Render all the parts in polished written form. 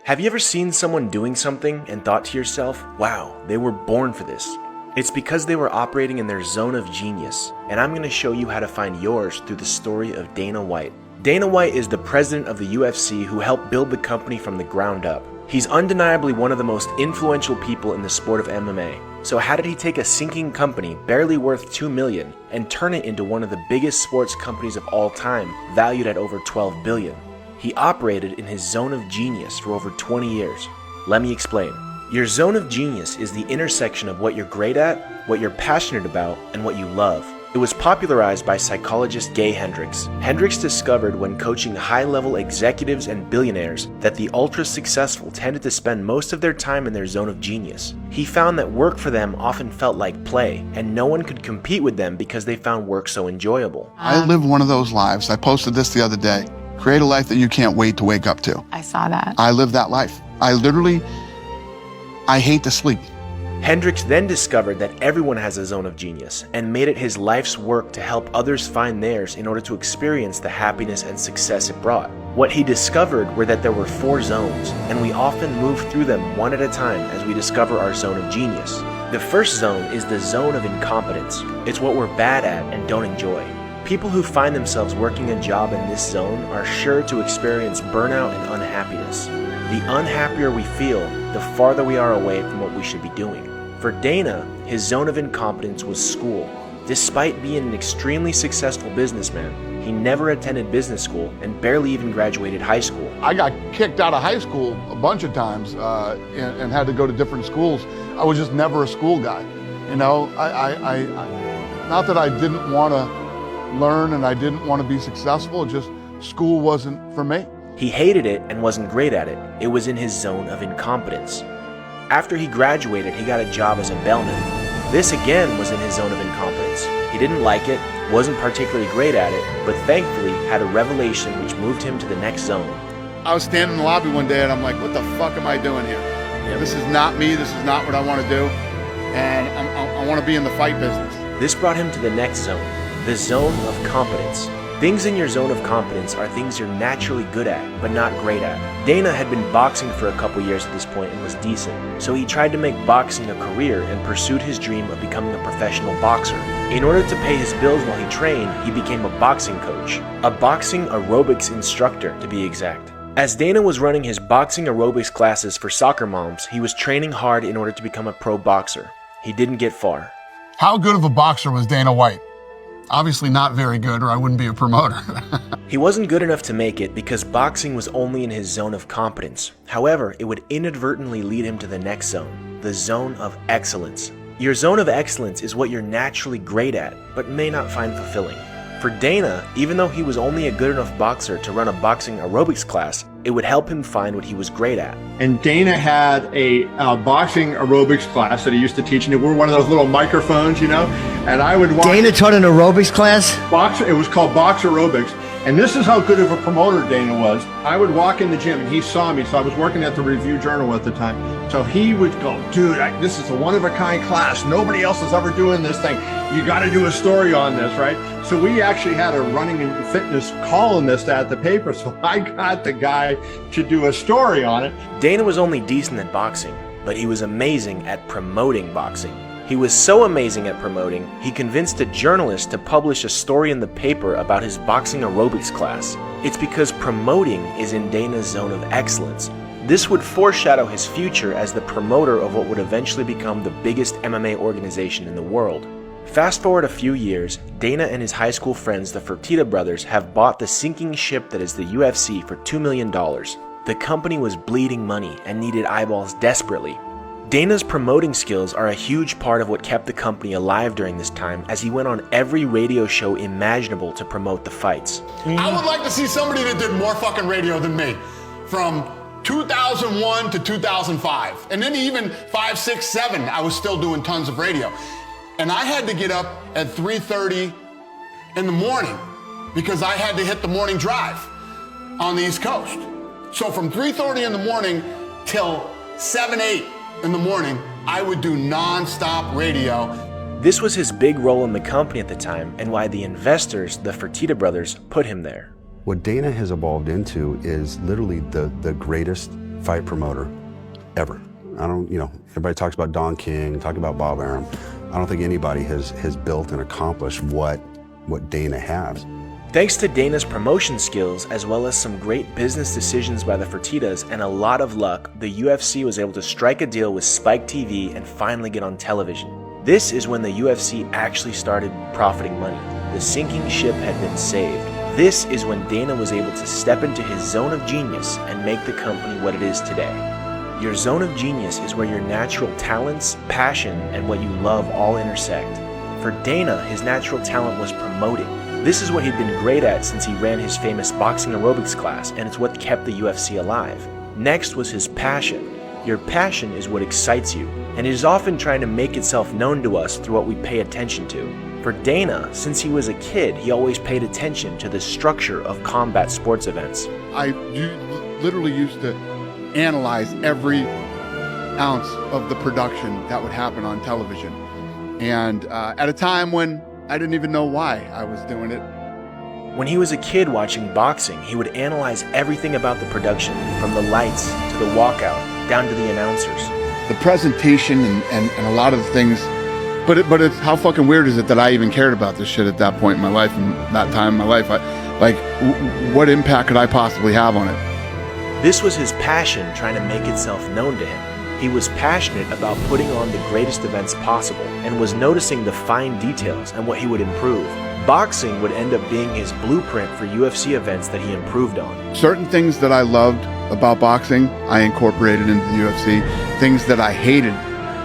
Have you ever seen someone doing something and thought to yourself, wow, they were born for this? It's because they were operating in their zone of genius, and I'm going to show you how to find yours through the story of Dana White. Dana White is the president of the UFC who helped build the company from the ground up. He's undeniably one of the most influential people in the sport of MMA. So how did he take a sinking company barely worth $2 million and turn it into one of the biggest sports companies of all time, valued at over $12 billion? He operated in his zone of genius for over 20 years. Let me explain. Your zone of genius is the intersection of what you're great at, what you're passionate about, and what you love. It was popularized by psychologist Gay Hendricks. Hendricks discovered when coaching high-level executives and billionaires that the ultra-successful tended to spend most of their time in their zone of genius. He found that work for them often felt like play, and no one could compete with them because they found work so enjoyable. I live one of those lives. I posted this the other day. Create a life that you can't wait to wake up to. I saw that. I live that life. I hate to sleep. Hendricks then discovered that everyone has a zone of genius and made it his life's work to help others find theirs in order to experience the happiness and success it brought. What he discovered were that there were 4 zones, and we often move through them one at a time as we discover our zone of genius. The first zone is the zone of incompetence. It's what we're bad at and don't enjoy. People who find themselves working a job in this zone are sure to experience burnout and unhappiness. The unhappier we feel, the farther we are away from what we should be doing. For Dana, his zone of incompetence was school. Despite being an extremely successful businessman, he never attended business school and barely even graduated high school. I got kicked out of high school a bunch of times and had to go to different schools. I was just never a school guy. You know, I not that I didn't want to learn and I didn't want to be successful, just school wasn't for me. He hated it and wasn't great at it. It was in his zone of incompetence. After he graduated, he got a job as a bellman. This again was in his zone of incompetence. He didn't like it, wasn't particularly great at it, but thankfully had a revelation which moved him to the next zone. I was standing in the lobby one day and I'm like, what the fuck am I doing here? This is not me, this is not what I want to do, and I want to be in the fight business. This brought him to the next zone, the zone of competence. Things in your zone of competence are things you're naturally good at, but not great at. Dana had been boxing for a couple years at this point and was decent, so he tried to make boxing a career and pursued his dream of becoming a professional boxer. In order to pay his bills while he trained, he became a boxing coach, a boxing aerobics instructor to be exact. As Dana was running his boxing aerobics classes for soccer moms, he was training hard in order to become a pro boxer. He didn't get far. How good of a boxer was Dana White? Obviously not very good, or I wouldn't be a promoter. He wasn't good enough to make it because boxing was only in his zone of competence. However, it would inadvertently lead him to the next zone, the zone of excellence. Your zone of excellence is what you're naturally great at, but may not find fulfilling. For Dana, even though he was only a good enough boxer to run a boxing aerobics class, it would help him find what he was great at. And Dana had a boxing aerobics class that he used to teach, and we're one of those little microphones, you know, and I would watch. Dana taught an aerobics class? It was called Box Aerobics. And this is how good of a promoter Dana was. I would walk in the gym and he saw me, so I was working at the Review Journal at the time. So he would go, dude, this is a one-of-a-kind class. Nobody else is ever doing this thing. You got to do a story on this, right? So we actually had a running and fitness columnist at the paper, so I got the guy to do a story on it. Dana was only decent at boxing, but he was amazing at promoting boxing. He was so amazing at promoting, he convinced a journalist to publish a story in the paper about his boxing aerobics class. It's because promoting is in Dana's zone of excellence. This would foreshadow his future as the promoter of what would eventually become the biggest MMA organization in the world. Fast forward a few years, Dana and his high school friends, the Fertitta brothers, have bought the sinking ship that is the UFC for $2 million. The company was bleeding money and needed eyeballs desperately. Dana's promoting skills are a huge part of what kept the company alive during this time, as he went on every radio show imaginable to promote the fights. I would like to see somebody that did more fucking radio than me. From 2001 to 2005. And then even 5, 6, 7, I was still doing tons of radio. And I had to get up at 3:30 in the morning because I had to hit the morning drive on the East Coast. So from 3:30 in the morning till 7, 8 in the morning, I would do non-stop radio. This was his big role in the company at the time and why the investors, the Fertitta brothers, put him there. What Dana has evolved into is literally the greatest fight promoter ever. I don't, everybody talks about Don King, talk about Bob Arum. I don't think anybody has built and accomplished what Dana has. Thanks to Dana's promotion skills, as well as some great business decisions by the Fertittas and a lot of luck, the UFC was able to strike a deal with Spike TV and finally get on television. This is when the UFC actually started profiting money. The sinking ship had been saved. This is when Dana was able to step into his zone of genius and make the company what it is today. Your zone of genius is where your natural talents, passion, and what you love all intersect. For Dana, his natural talent was promoting. This is what he'd been great at since he ran his famous boxing aerobics class, and it's what kept the UFC alive. Next was his passion. Your passion is what excites you, and it is often trying to make itself known to us through what we pay attention to. For Dana, since he was a kid, he always paid attention to the structure of combat sports events. I literally used to analyze every ounce of the production that would happen on television. And at a time when I didn't even know why I was doing it. When he was a kid watching boxing, he would analyze everything about the production, from the lights to the walkout, down to the announcers. The presentation and a lot of the things, but it's how fucking weird is it that I even cared about this shit at that point in my life and that time in my life? What impact could I possibly have on it? This was his passion trying to make itself known to him. He was passionate about putting on the greatest events possible and was noticing the fine details and what he would improve. Boxing would end up being his blueprint for UFC events that he improved on. Certain things that I loved about boxing, I incorporated into the UFC. Things that I hated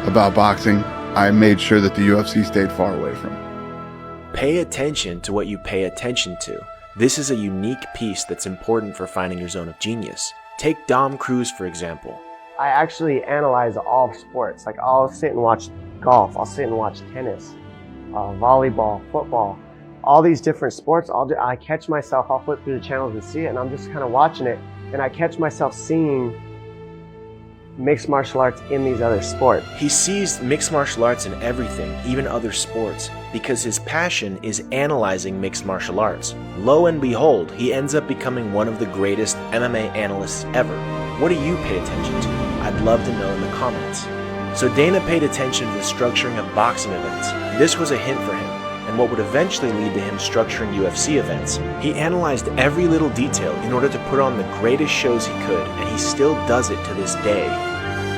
about boxing, I made sure that the UFC stayed far away from. Pay attention to what you pay attention to. This is a unique piece that's important for finding your zone of genius. Take Dom Cruz, for example. I actually analyze all sports. Like, I'll sit and watch golf, I'll sit and watch tennis, volleyball, football, all these different sports. I catch myself, I'll flip through the channels and see it, and I'm just kind of watching it, and I catch myself seeing mixed martial arts in these other sports. He sees mixed martial arts in everything, even other sports, because his passion is analyzing mixed martial arts. Lo and behold, he ends up becoming one of the greatest MMA analysts ever. What do you pay attention to? I'd love to know in the comments. So Dana paid attention to the structuring of boxing events. This was a hint for him, and what would eventually lead to him structuring UFC events. He analyzed every little detail in order to put on the greatest shows he could, and he still does it to this day.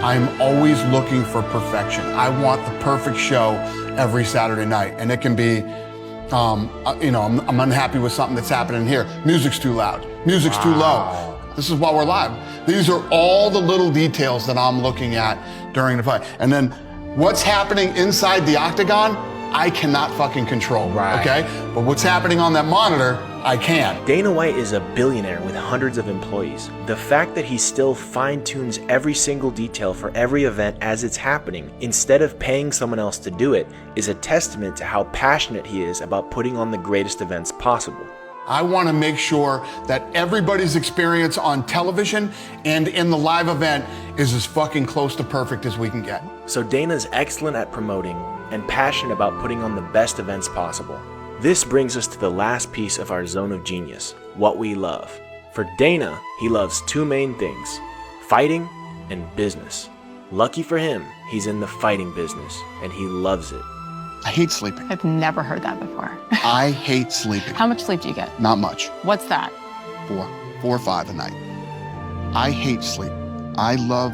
I'm always looking for perfection. I want the perfect show every Saturday night, and it can be, I'm unhappy with something that's happening here. Music's too loud. Music's too low. This is while we're live. These are all the little details that I'm looking at during the fight. And then what's happening inside the octagon, I cannot fucking control, okay? But what's happening on that monitor, I can. Dana White is a billionaire with hundreds of employees. The fact that he still fine-tunes every single detail for every event as it's happening, instead of paying someone else to do it, is a testament to how passionate he is about putting on the greatest events possible. I want to make sure that everybody's experience on television and in the live event is as fucking close to perfect as we can get. So Dana's excellent at promoting and passionate about putting on the best events possible. This brings us to the last piece of our zone of genius, what we love. For Dana, he loves two main things, fighting and business. Lucky for him, he's in the fighting business and he loves it. I hate sleeping. I've never heard that before. I hate sleeping. How much sleep do you get? Not much. What's that? 4 or 5 a night. I hate sleep. I love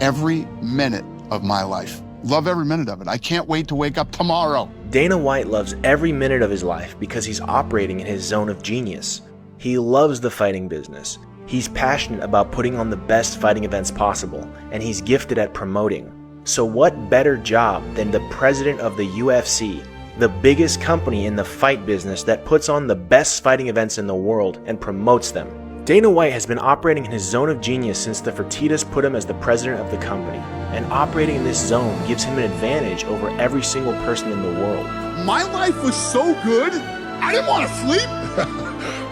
every minute of my life. Love every minute of it. I can't wait to wake up tomorrow. Dana White loves every minute of his life because he's operating in his zone of genius. He loves the fighting business. He's passionate about putting on the best fighting events possible, and he's gifted at promoting. So what better job than the president of the UFC, the biggest company in the fight business that puts on the best fighting events in the world and promotes them. Dana White has been operating in his zone of genius since the Fertittas put him as the president of the company, and operating in this zone gives him an advantage over every single person in the world. My life was so good, I didn't want to sleep.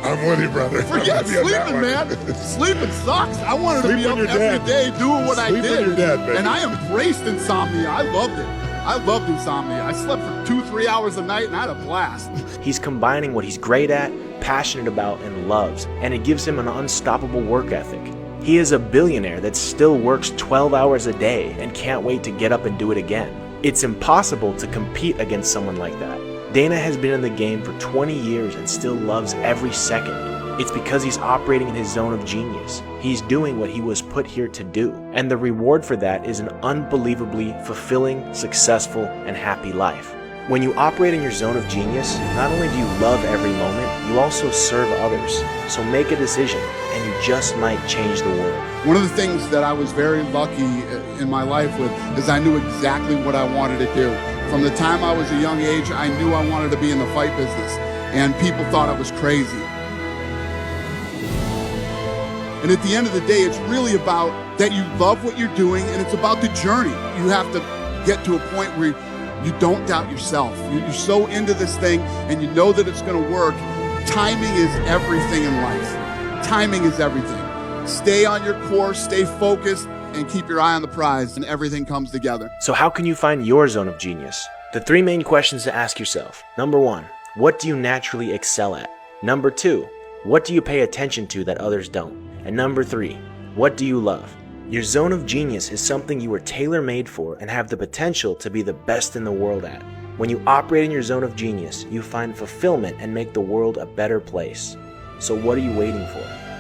I'm with you, brother. Forget sleeping, man. Sleeping sucks. I wanted to be up every day doing what I did. Sleep when you're dead, baby. And I embraced insomnia. I loved it. I loved insomnia. I slept for 2-3 hours a night and I had a blast. He's combining what he's great at, passionate about, and loves, and it gives him an unstoppable work ethic. He is a billionaire that still works 12 hours a day and can't wait to get up and do it again. It's impossible to compete against someone like that. Dana has been in the game for 20 years and still loves every second. It's because he's operating in his zone of genius. He's doing what he was put here to do. And the reward for that is an unbelievably fulfilling, successful, and happy life. When you operate in your zone of genius, not only do you love every moment, you also serve others. So make a decision, and you just might change the world. One of the things that I was very lucky in my life with is I knew exactly what I wanted to do. From the time I was a young age, I knew I wanted to be in the fight business, and people thought I was crazy. And at the end of the day, it's really about that you love what you're doing, and it's about the journey. You have to get to a point where you don't doubt yourself. You're so into this thing, and you know that it's going to work. Timing is everything in life. Timing is everything. Stay on your course, stay focused, and keep your eye on the prize, and everything comes together. So how can you find your zone of genius? The 3 main questions to ask yourself. Number 1, what do you naturally excel at? Number 2, what do you pay attention to that others don't? And number 3, what do you love? Your zone of genius is something you were tailor-made for and have the potential to be the best in the world at. When you operate in your zone of genius, you find fulfillment and make the world a better place. So what are you waiting for?